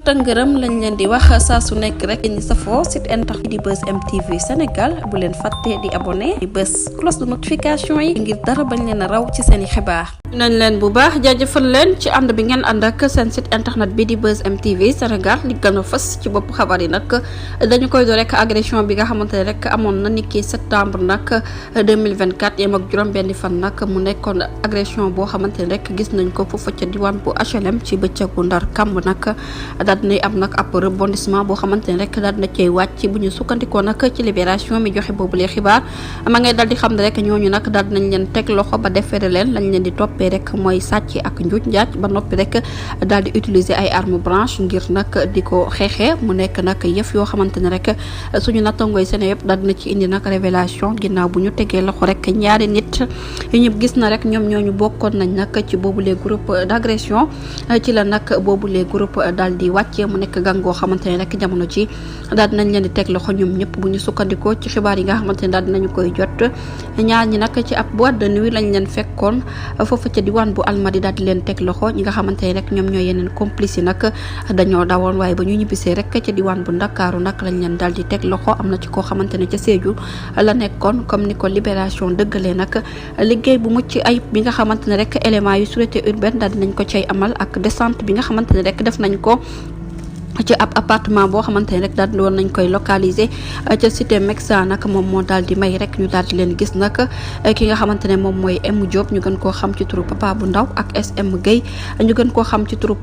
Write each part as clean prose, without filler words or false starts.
ngërëm lañ leen di wax saa su nekk rek ñi safoo site internet di Buzz M TV Sénégal bu leen fàtte di abonné di bës cloche de notification yi ngir dara bañ leen a raw ci seen i xibaar. nañ leen bu baax jaajëfal leen ci ànd bi ngeen ànd ak seen site internet bi di Buzz M TV Sénégal li gën a fës ci bopp xabaar yi nag dañu koy do rek agression bi nga xamante ne rek amoon na niki septembre nag 2024 yem ak juróom-benni fan nag mu nekkoon agression boo xamante ne rek gis nañ ko foofu ca diwaan bu HLM ci bëccëgu Ndar Kamb nag daal dinay am nag ab rebondissement boo xamante ne rek daal dina cay wàcc bu ñu sukkandikoo nag ci libération mi joxe boobu lee xibaar ma ngay daal di xam ne rek ñooñu nag daal dinañ leen teg loxo ba defere leen lañ leen di toppee rek mooy sàcc ak njuuj njaaj ba noppi rek daal di utiliser ay armes blanches ngir nag di ko xeexee mu nekk nag yëf yoo xamante ne rek suñu nattangooy seen yëpp daal dina ci indi nag révélation ginnaaw bu ñu tegee loxo rek ñaari nit yu ñëpp gis na rek ñoom ñooñu bokkoon nañ nag ci boobu les groupe d'agression ci la nag boobu les groupe daal di wàccee mu nekk gang goo xamante ne rek jamono ci daal dinañ leen di teg loxo ñoom ñëpp bu ñu sukkandikoo ci xibaar yi nga xamante ne daal dinañu koy jot ñaar ñi nag ci ab boîte de nuit lañ leen fekkoon foofu ca diwaan bu Almadi daal di leen teg loxo ñi nga xamante ne rek ñoom ñooy yeneen complice yi nag dañoo dawoon waaye ba ñu ñibbisee rek ca diwaan bu Ndakaaru nag lañ leen daal di teg loxo am na ci koo xamante ne ca Sédhiou la nekkoon comme ni ko libération dëggalee nag liggéey bu mucc ayib bi nga xamante ne rek élément yu sûreté urbaine daal dinañ ko cay amal ak descente bi nga xamante ne rek def nañ ko ci ab appartement boo xamante ne rek daal di woon nañ koy localiser ca cité Mexa nag moom moo daal di may rek ñu daal di leen gis nag ki nga xamante ne moom mooy M Diop ñu gën koo xam ci turu Papa bu Ndaw ak SM Gueye ñu gën koo xam ci turu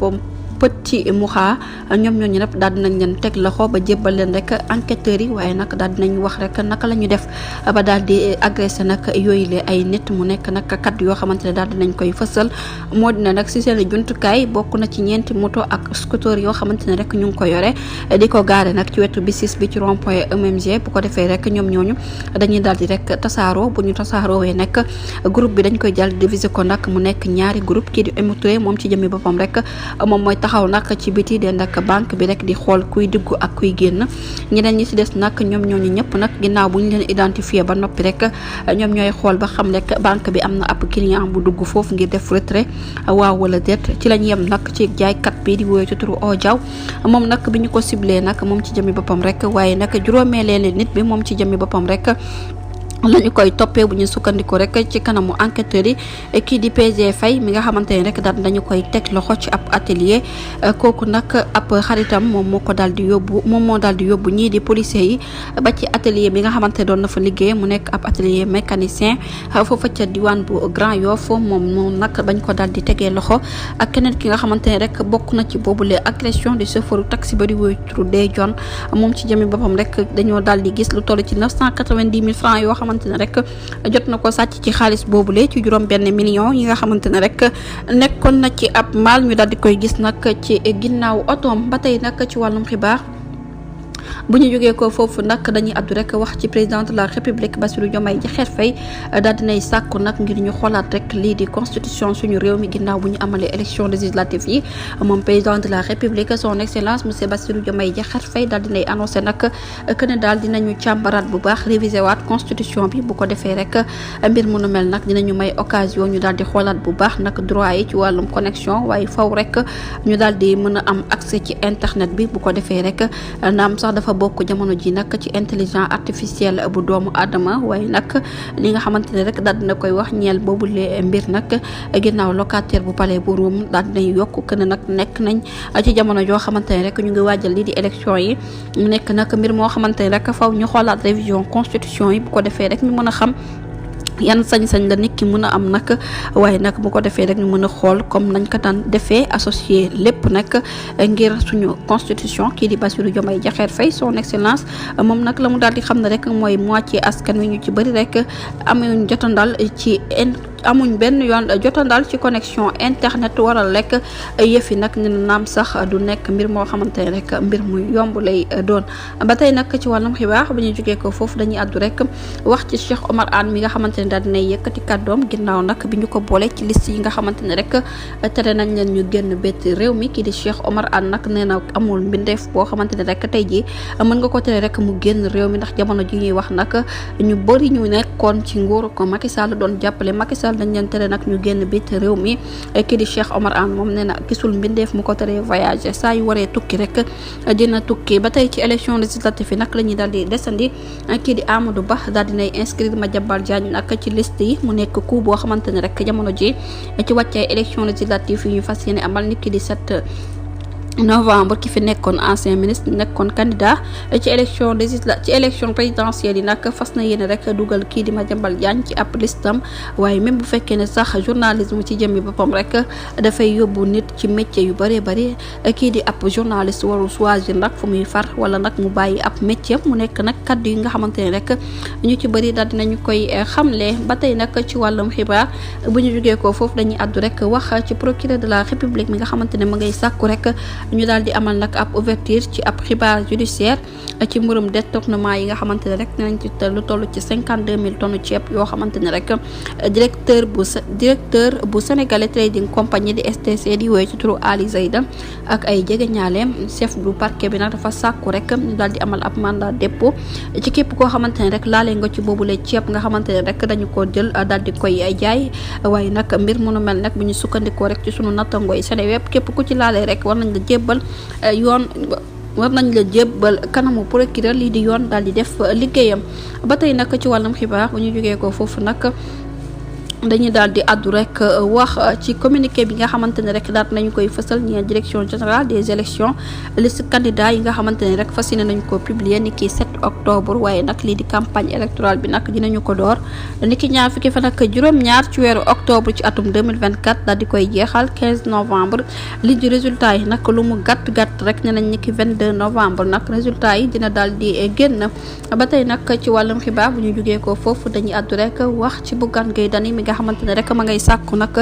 Petit Mouxa ñoom ñooñu nag daal dinañ leen teg loxo ba jébbal leen rek enquêteurs yi waaye nag daal dinañ wax rek naka la ñu def ba daal di agressé nag yooyu le ay nit mu nekk nag kat yoo xamante ne daal dinañ koy fësal moo dina nag si seen jumtukaay bokk na ci ñeenti moto ak scooter yoo xamante ne rek ñu ngi ko yore di ko gaare nag ci wetu BICIS bi ci rond point MMG bu ko defee rek ñoom ñooñu dañuy daal di rek tasaaroo bu ñu tasaaroowee nekk groupe bi dañ koy jàll diviser ko nag mu nekk ñaari groupe kii di émoutouré moom ci jëmmi boppam rek moom mooy taxaw nag ci biti de nag banque bi rek di xool kuy dugg ak kuy génn ñeneen ñi ci des nag ñoom ñooñu ñëpp nag ginnaaw bu ñu leen identifié ba noppi rek ñoom ñooy xool ba xam rek banque bi am na ab client bu dugg foofu ngir def retrait waaw wala déet ci lañ yem nag ci jaaykat bi di woy ci turu Ojaw moom nag bi ñu ko ciblé nag moom ci jëmmi boppam rek waaye nag juróomeeleeli nit bi moom ci jëmmi boppam rek lañu koy toppee bu ñu sukkandiku rek ci kanamu enquêteurs yi kii di PG Faye mi nga xamante ne rek daal dañu koy teg loxo ci ab atelier kooku nag ab xaritam moom moo ko daal di yóbbu moom moo daal di yóbbu ñii di policiers yi ba ci atelier bi nga xamante ne doon na fa liggéey mu nekk ab atelier mécanicien foofa ca diwaan bu Grand Yoff moom nag bañ ko daal di tegee loxo ak keneen ki nga xamante ne rek bokk na ci boobule agression du chauffeur taxi ba di woy turu Dey John moom ci jëmi boppam rek dañoo daal di gis lu toll ci 990 000 francs yoo xamante ne rek jot na ko sàcc ci xaalis boobule ci juróom benn million yi nga xamante ne rek nekkoon na ci ab maal ñu daal di koy gis nag ci ginnaaw otoom ba tey nag ci wàllum xibaar bu ñu jógee ko foofu nag dañuy addu rek wax ci président de la république Bassirou Diomaye Diakhar Faye daal dinay sàkku nag ngir ñu xoolaat rek lii di constitution suñu réew mi ginnaaw bu ñu amalee élection législative yi moom président de la république son excellence monsieur Bassirou Diomaye Diakhar Faye daal dinay annoncé nag que ne daal dinañu càmbaraat bu baax révisé waat constitution bi bu ko defee rek mbir mu nu mel nag dinañu may occasion ñu daal di xoolaat bu baax nag droit yi ci wàllum connexion waaye faw rek ñu daal di mën a am accès ci internet bi bu ko defee rek naam sax dafa bokk jamono ji nag ci intelligence artificielle bu doomu aadama waaye nag li nga xamante ne rek daal dina koy wax ñeel boobu le mbir nag ginnaaw locataire bu palais bu Rome daal dinañ yokk que ne nag nekk nañ ci jamono joo xamante ne rek ñu ngi waajal lii di élection yi mu nekk nag mbir moo xamante ne rek faw ñu xoolaat révision constitution yi bu ko defee rek ñu mën a xam yan sañ-sañ la nit ki mën a am nag waaye nag bu ko defee rek ñu mën a xool comme nañ ko daan defee associé lépp nag ngir suñu constitution kii di Bassirou Diomaye Diakhar Faye son excellence moom nag la mu daal di xam ne rek mooy moitié askan wi ñu ci bëri rek amuñ jotandal ci amuñ benn yoon jotandal ci connexion internet waral rek yëfi nag ñu naam sax du nekk mbir moo xamante ne rek mbir mu yomb lay doon ba tey nag ci wàllum xibaar bu ñu jógee ko foofu dañuy àddu rek wax ci Cheikh Omar Anne mi nga xamante ne daal dinay yëkkati kàddoom ginnaaw nag bi ñu ko boole ci liste yi nga xamante ne rek tere nañ leen ñu génn bett réew mi kii di Cheikh Omar Anne nag nee na amul mbindeef boo xamante ne rek tey jii mën nga ko tere rek mu génn réew mi ndax jamono ji ñuy wax nag ñu bëri ñu nekkoon ci nguur ko Macky Sall doon jàppale Macky Sall Sénégal dañ leen tere nag ñu génn bit réew mi. Kii di Cheikh Omar Anne moom nee na gisul mbindeef mu ko teree voyager saa yu waree tukki rek dina tukki. ba tey ci élection législative yi nag la ñuy daal di desandi kii di Amadou Ba daal dinay inscrire Madiambal Diagne nag ci liste yi mu nekk coup boo xamante ne rek jamono ji ci wàccee élection législative yi ñu fas yéene amal nit ki di 7 novembre ki fi nekkoon ancien ministre nekkoon candidat ci élection présidentielle yi nag fas na yéene rek dugal kii di Madiambal Diagne ci ab listam waaye même bu fekkee ne sax journalisme ci jëmmi boppam rek dafay yóbbu nit ci métier yu bëree bëri kii di ab journaliste warul choisir nag fu muy far wala nag mu bàyyi ab métier mu nekk nag kaddu yi nga xamante ne rek ñu ci bëri daal dinañu koy xamle. ba tey nag ci wàllum xibaar bu ñu jógee ko foofu dañuy àddu rek wax ci procureur de la république mi nga xamante ne ma ngay sàkku rek ñu daal di amal nag ab ouverture ci ab xibaar judiciaire ci mbirum détournement yi nga xamante ne rek dinañ ci lu toll ci 52 000 tonnes ceeb yoo xamante ne rek directeur bu Sénégalais Trading Company di STC di woy ci turu Ali Zeyda ak ay jegeñaaleem chef du parquet bi nag dafa sàkku rek ñu daal di amal ab mandat dépôt ci képp koo xamante ne rek laalee nga ci boobule ceeb nga xamante ne rek dañu ko jël daal di koy jaay. waaye nag mbir mënu mel nag bu ñu sukkandikoo rek ci sunu nattangooy Seneweb képp ku ci laalee rek war nañ la jébbal kanamu procureur lii di yoon daal di def liggéeyam. ba tey nag ci wàllum xibaar bu ñu jógee ko foofu nag dañuy daal di addu rek wax ci communiqué bi nga xamante ne rek daal nañu koy fësal ñeel direction générale des élections liste candidats yi nga xamante ne rek fas yéene nañu ko publier ni ki 7 octobre waaye nag lii di campagne électorale bi nag dinañu ko door ni ki ñaar fukki fan ak juróom-ñaar ci weeru octobre ci atum 2024 daal di koy jeexal 15 novembre lii di résultat yi nag lu mu gàtt rek ne nañ ni ki 22 novembre nag résultat yi dina daal di génn. ba tey nag ci wàllum xibaar bu ñu jógee ko foofu dañuy addu rek wax ci Bougane Gueye Dany mi nga xamante ne rek ma ngay sàkku nag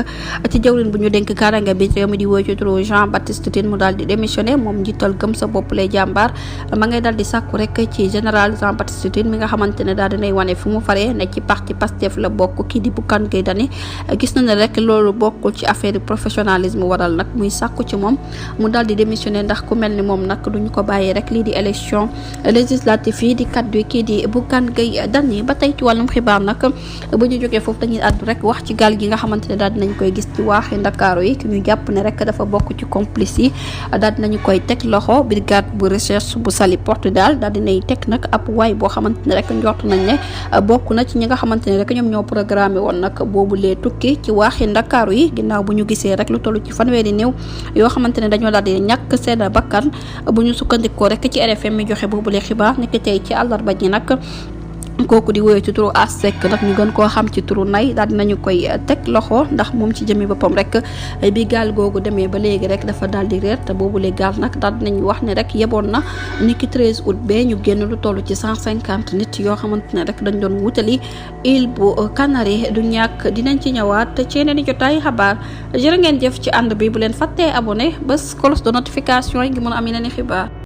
ci jawrin bu ñu dénk kaaraange bi réew mi di woy ci turu Jean Baptiste Tine mu daal di démissionné moom njiital gëm sa bopp lay jàmbaar ma ngay daal di sàkku rek ci général Jean Baptiste Tine mi nga xamante ne daal dinay wane fi mu faree ne ci parti Pastef la bokk kii di Bougane Gueye Dany gis na ne rek loolu bokkul ci affaire professionnalisme waral nag muy sàkku ci moom mu daal di démissionné ndax ku mel ni moom nag duñu ko bàyyee rek lii di élection législative yi di kaddu kii di Bougane Gueye Dany. ba tey ci wàllum xibaar nag bu ñu jógee foofu dañuy àddu rek wax ci gaal gi nga xamante ne daal dinañ koy gis ci waaxi Ndakaaru yi ki ñu jàpp ne rek dafa bokk ci complice yi daal dinañu koy teg loxo brigade bu recherche bu Saly Portudal daal dinay teg nag ab waay boo xamante ne rek njort nañ ne bokk na ci ñi nga xamante ne rek ñoom ñoo programmé woon nag boobu lee tukki ci waaxi Ndakaaru yi ginnaaw bu ñu gisee rek lu toll ci fanweeri néew yoo xamante ne dañoo daal di ñàkk seen bakkan bu ñu sukkandikoo rek ci RFM mi joxe boobu lee xibaar nekk tey ci àllarba ji nag kooku di woyee ci turu Asek nag ñu gën koo xam ci turu Nay daal dinañu koy teg loxo ndax moom ci jëmmi boppam rek bi gaal googu demee ba léegi rek dafa daal di réer te boobu léegi gaal nag daal dinañu wax ne rek yeboon na niki 13 août bee ñu génn lu toll ci 150 nit yoo xamante ne rek dañ doon wutali île bu Canaries du ñàkk dinañ ci ñëwaat ci yeneen i jotaay xabaar jërë ngeen jëf ci ànd bi bu leen fàttee abonné bés cloche de notification yi ngi mën a am yeneen i xibaar.